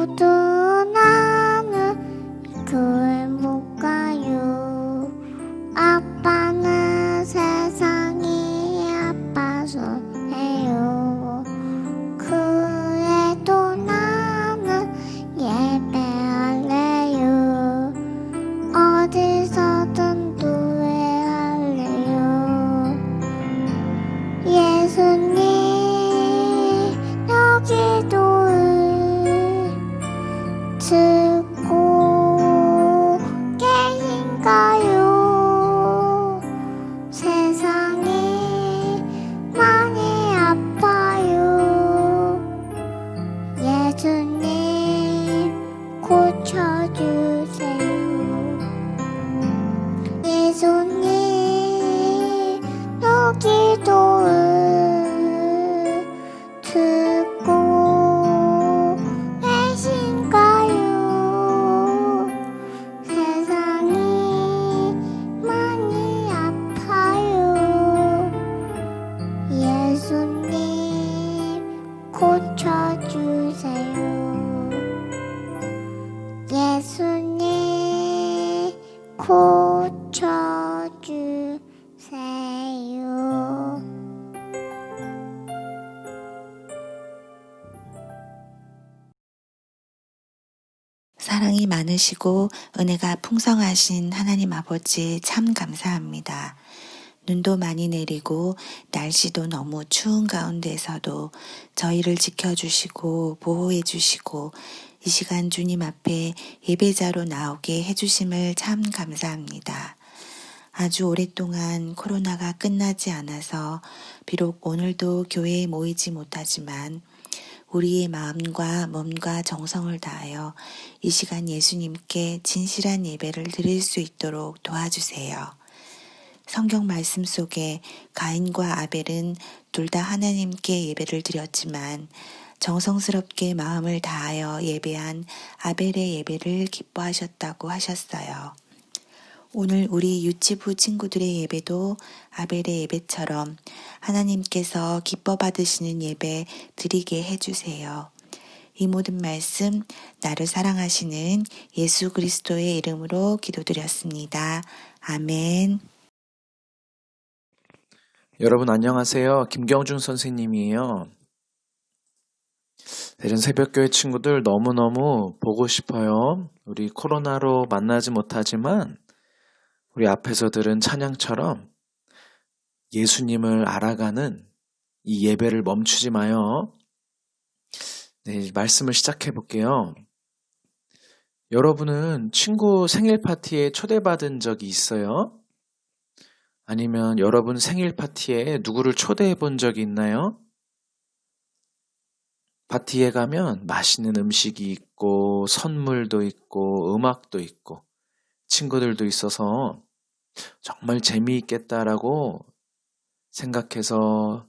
모두 나는 교회 못 가요. 아빠는 세상이 아파서 해요. 그래도 나는 예배할래요. 어디서든 노래할래요. 예수님 여기도 듣고 계신가요? 세상이 많이 아파요. 예수님 고쳐주세요. 예수님 여기도 듣고 계신가요? 세상이 많이 아파요. 예수님 고쳐주세요. 예수님 고쳐주세요. 사랑이 많으시고 은혜가 풍성하신 하나님 아버지 참 감사합니다. 눈도 많이 내리고 날씨도 너무 추운 가운데서도 저희를 지켜주시고 보호해주시고 이 시간 주님 앞에 예배자로 나오게 해주심을 참 감사합니다. 아주 오랫동안 코로나가 끝나지 않아서 비록 오늘도 교회에 모이지 못하지만 우리의 마음과 몸과 정성을 다하여 이 시간 예수님께 진실한 예배를 드릴 수 있도록 도와주세요. 성경 말씀 속에 가인과 아벨은 둘 다 하나님께 예배를 드렸지만 정성스럽게 마음을 다하여 예배한 아벨의 예배를 기뻐하셨다고 하셨어요. 오늘 우리 유치부 친구들의 예배도 아벨의 예배처럼 하나님께서 기뻐 받으시는 예배 드리게 해주세요. 이 모든 말씀 나를 사랑하시는 예수 그리스도의 이름으로 기도드렸습니다. 아멘. 여러분 안녕하세요. 김경준 선생님이에요. 대전 새벽교회 친구들 너무너무 보고 싶어요. 우리 코로나로 만나지 못하지만 우리 앞에서 들은 찬양처럼 예수님을 알아가는 이 예배를 멈추지 마요. 네, 말씀을 시작해 볼게요. 여러분은 친구 생일 파티에 초대받은 적이 있어요? 아니면 여러분 생일 파티에 누구를 초대해 본 적이 있나요? 파티에 가면 맛있는 음식이 있고 선물도 있고 음악도 있고 친구들도 있어서 정말 재미있겠다라고 생각해서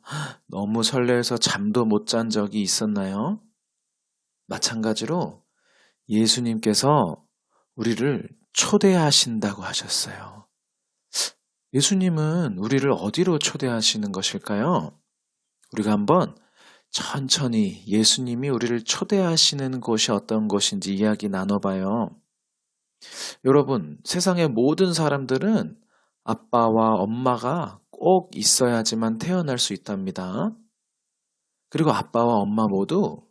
너무 설레서 잠도 못 잔 적이 있었나요? 마찬가지로 예수님께서 우리를 초대하신다고 하셨어요. 예수님은 우리를 어디로 초대하시는 것일까요? 우리가 한번 천천히 예수님이 우리를 초대하시는 곳이 어떤 곳인지 이야기 나눠봐요. 여러분, 세상의 모든 사람들은 아빠와 엄마가 꼭 있어야지만 태어날 수 있답니다. 그리고 아빠와 엄마 모두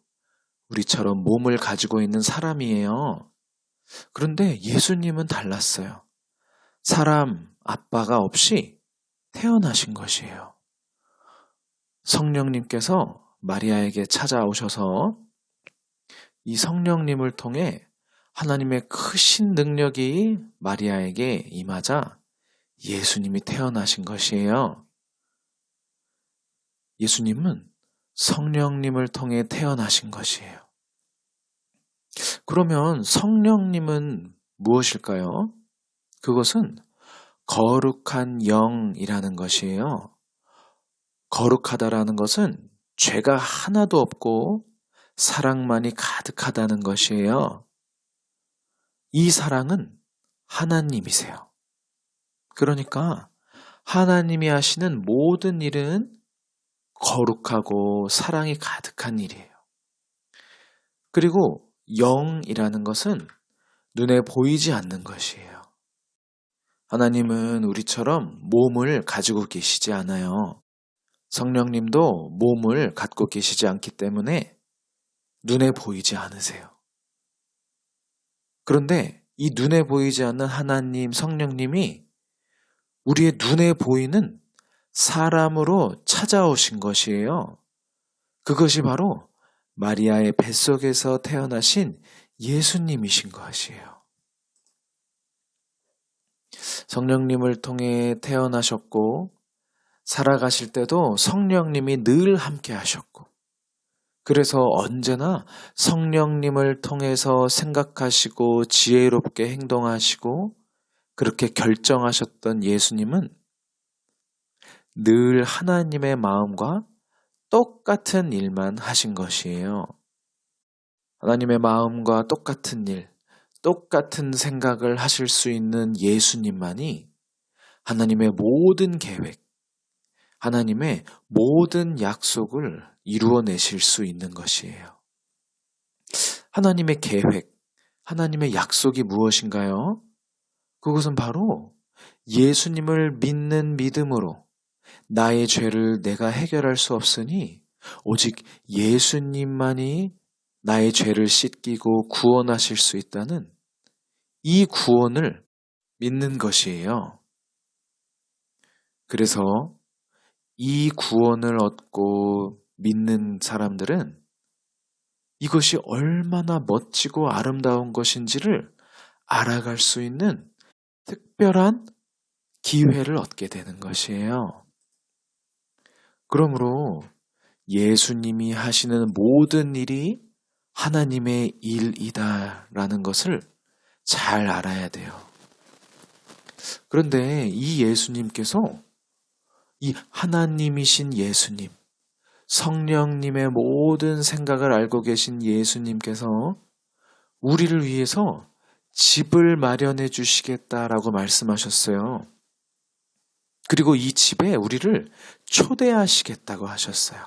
우리처럼 몸을 가지고 있는 사람이에요. 그런데 예수님은 달랐어요. 사람, 아빠가 없이 태어나신 것이에요. 성령님께서 마리아에게 찾아오셔서 이 성령님을 통해 하나님의 크신 능력이 마리아에게 임하자 예수님이 태어나신 것이에요. 예수님은 성령님을 통해 태어나신 것이에요. 그러면 성령님은 무엇일까요? 그것은 거룩한 영이라는 것이에요. 거룩하다라는 것은 죄가 하나도 없고 사랑만이 가득하다는 것이에요. 이 사랑은 하나님이세요. 그러니까 하나님이 하시는 모든 일은 거룩하고 사랑이 가득한 일이에요. 그리고 영이라는 것은 눈에 보이지 않는 것이에요. 하나님은 우리처럼 몸을 가지고 계시지 않아요. 성령님도 몸을 갖고 계시지 않기 때문에 눈에 보이지 않으세요. 그런데 이 눈에 보이지 않는 하나님, 성령님이 우리의 눈에 보이는 사람으로 찾아오신 것이에요. 그것이 바로 마리아의 뱃속에서 태어나신 예수님이신 것이에요. 성령님을 통해 태어나셨고 살아가실 때도 성령님이 늘 함께 하셨고 그래서 언제나 성령님을 통해서 생각하시고 지혜롭게 행동하시고 그렇게 결정하셨던 예수님은 늘 하나님의 마음과 똑같은 일만 하신 것이에요. 하나님의 마음과 똑같은 일, 똑같은 생각을 하실 수 있는 예수님만이 하나님의 모든 계획, 하나님의 모든 약속을 이루어내실 수 있는 것이에요. 하나님의 계획, 하나님의 약속이 무엇인가요? 그것은 바로 예수님을 믿는 믿음으로 나의 죄를 내가 해결할 수 없으니 오직 예수님만이 나의 죄를 씻기고 구원하실 수 있다는 이 구원을 믿는 것이에요. 그래서 이 구원을 얻고 믿는 사람들은 이것이 얼마나 멋지고 아름다운 것인지를 알아갈 수 있는 특별한 기회를 얻게 되는 것이에요. 그러므로 예수님이 하시는 모든 일이 하나님의 일이다라는 것을 잘 알아야 돼요. 그런데 이 예수님께서 이 하나님이신 예수님, 성령님의 모든 생각을 알고 계신 예수님께서 우리를 위해서 집을 마련해 주시겠다라고 말씀하셨어요. 그리고 이 집에 우리를 초대하시겠다고 하셨어요.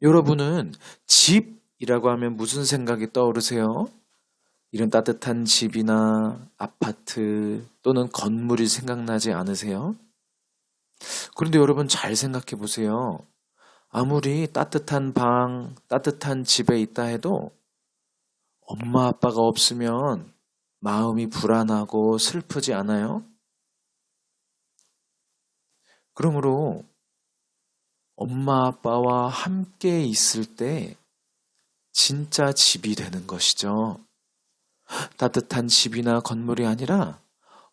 여러분은 집이라고 하면 무슨 생각이 떠오르세요? 이런 따뜻한 집이나 아파트 또는 건물이 생각나지 않으세요? 그런데 여러분 잘 생각해 보세요. 아무리 따뜻한 방, 따뜻한 집에 있다 해도 엄마 아빠가 없으면 마음이 불안하고 슬프지 않아요? 그러므로 엄마 아빠와 함께 있을 때 진짜 집이 되는 것이죠. 따뜻한 집이나 건물이 아니라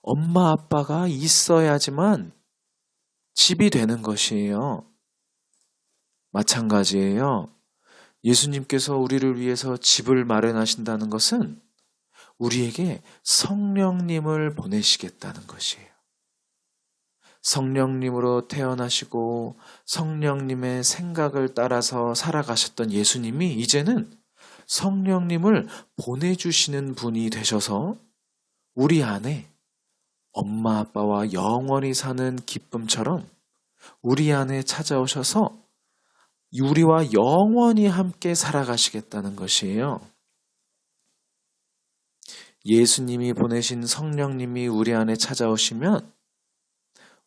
엄마 아빠가 있어야지만 집이 되는 것이에요. 마찬가지예요. 예수님께서 우리를 위해서 집을 마련하신다는 것은 우리에게 성령님을 보내시겠다는 것이에요. 성령님으로 태어나시고 성령님의 생각을 따라서 살아가셨던 예수님이 이제는 성령님을 보내주시는 분이 되셔서 우리 안에 엄마 아빠와 영원히 사는 기쁨처럼 우리 안에 찾아오셔서 우리와 영원히 함께 살아가시겠다는 것이에요. 예수님이 보내신 성령님이 우리 안에 찾아오시면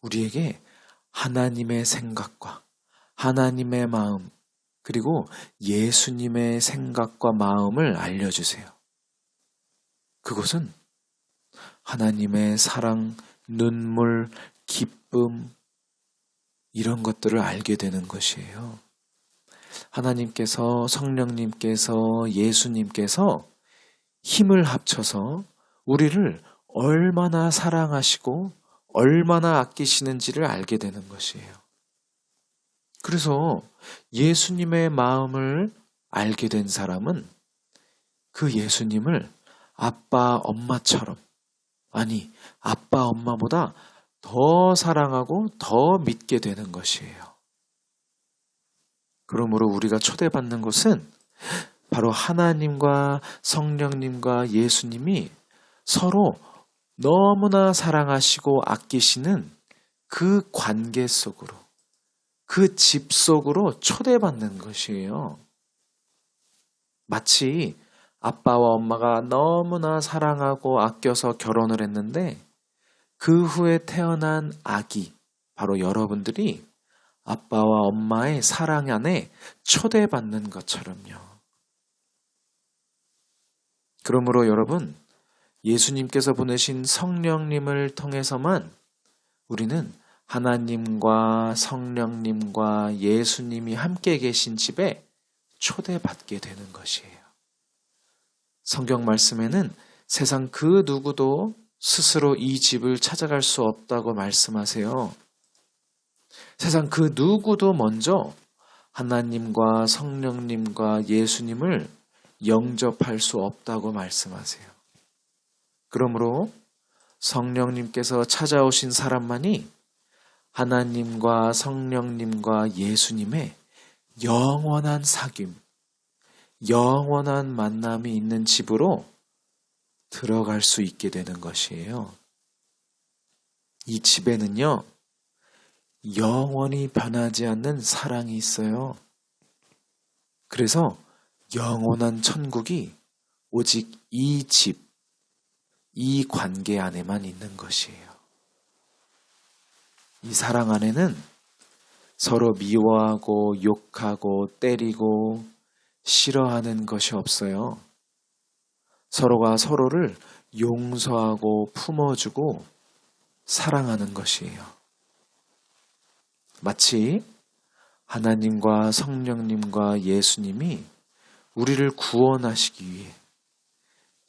우리에게 하나님의 생각과 하나님의 마음 그리고 예수님의 생각과 마음을 알려주세요. 그것은 하나님의 사랑, 눈물, 기쁨 이런 것들을 알게 되는 것이에요. 하나님께서 성령님께서 예수님께서 힘을 합쳐서 우리를 얼마나 사랑하시고 얼마나 아끼시는지를 알게 되는 것이에요. 그래서 예수님의 마음을 알게 된 사람은 그 예수님을 아빠, 엄마처럼 아니 아빠, 엄마보다 더 사랑하고 더 믿게 되는 것이에요. 그러므로 우리가 초대받는 것은 바로 하나님과 성령님과 예수님이 서로 너무나 사랑하시고 아끼시는 그 관계 속으로, 그 집 속으로 초대받는 것이에요. 마치 아빠와 엄마가 너무나 사랑하고 아껴서 결혼을 했는데 그 후에 태어난 아기, 바로 여러분들이 아빠와 엄마의 사랑 안에 초대받는 것처럼요. 그러므로 여러분, 예수님께서 보내신 성령님을 통해서만 우리는 하나님과 성령님과 예수님이 함께 계신 집에 초대받게 되는 것이에요. 성경 말씀에는 세상 그 누구도 스스로 이 집을 찾아갈 수 없다고 말씀하세요. 세상 그 누구도 먼저 하나님과 성령님과 예수님을 영접할 수 없다고 말씀하세요. 그러므로 성령님께서 찾아오신 사람만이 하나님과 성령님과 예수님의 영원한 사귐, 영원한 만남이 있는 집으로 들어갈 수 있게 되는 것이에요. 이 집에는요, 영원히 변하지 않는 사랑이 있어요. 그래서 영원한 천국이 오직 이 집, 이 관계 안에만 있는 것이에요. 이 사랑 안에는 서로 미워하고 욕하고 때리고 싫어하는 것이 없어요. 서로가 서로를 용서하고 품어주고 사랑하는 것이에요. 마치 하나님과 성령님과 예수님이 우리를 구원하시기 위해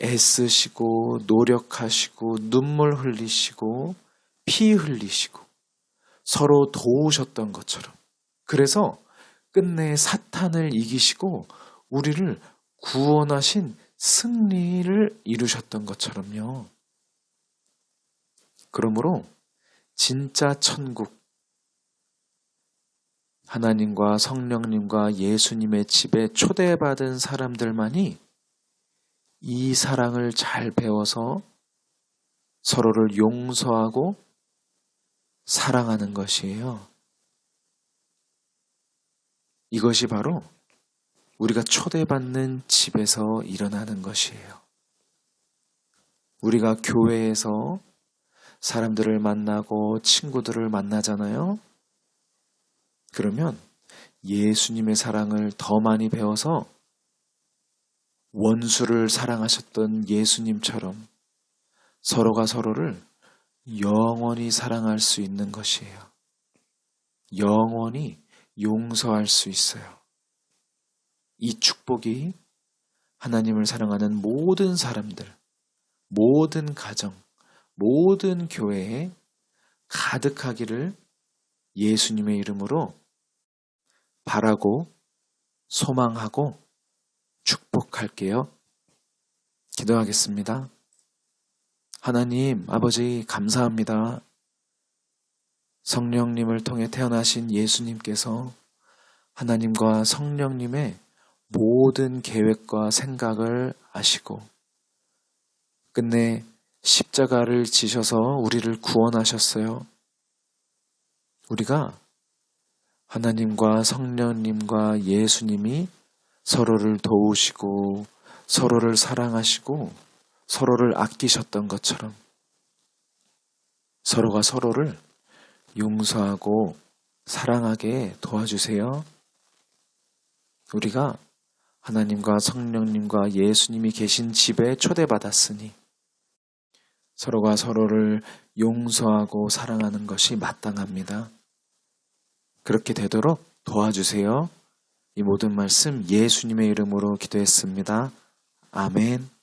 애쓰시고 노력하시고 눈물 흘리시고 피 흘리시고 서로 도우셨던 것처럼, 그래서 끝내 사탄을 이기시고 우리를 구원하신 승리를 이루셨던 것처럼요. 그러므로 진짜 천국, 하나님과 성령님과 예수님의 집에 초대받은 사람들만이 이 사랑을 잘 배워서 서로를 용서하고 사랑하는 것이에요. 이것이 바로 우리가 초대받는 집에서 일어나는 것이에요. 우리가 교회에서 사람들을 만나고 친구들을 만나잖아요. 그러면 예수님의 사랑을 더 많이 배워서 원수를 사랑하셨던 예수님처럼 서로가 서로를 영원히 사랑할 수 있는 것이에요. 영원히 용서할 수 있어요. 이 축복이 하나님을 사랑하는 모든 사람들, 모든 가정, 모든 교회에 가득하기를 예수님의 이름으로 바라고 소망하고 축복할게요. 기도하겠습니다. 하나님 아버지 감사합니다. 성령님을 통해 태어나신 예수님께서 하나님과 성령님의 모든 계획과 생각을 아시고 끝내 십자가를 지셔서 우리를 구원하셨어요. 우리가 하나님과 성령님과 예수님이 서로를 도우시고 서로를 사랑하시고 서로를 아끼셨던 것처럼 서로가 서로를 용서하고 사랑하게 도와주세요. 우리가 하나님과 성령님과 예수님이 계신 집에 초대받았으니 서로가 서로를 용서하고 사랑하는 것이 마땅합니다. 그렇게 되도록 도와주세요. 이 모든 말씀 예수님의 이름으로 기도했습니다. 아멘.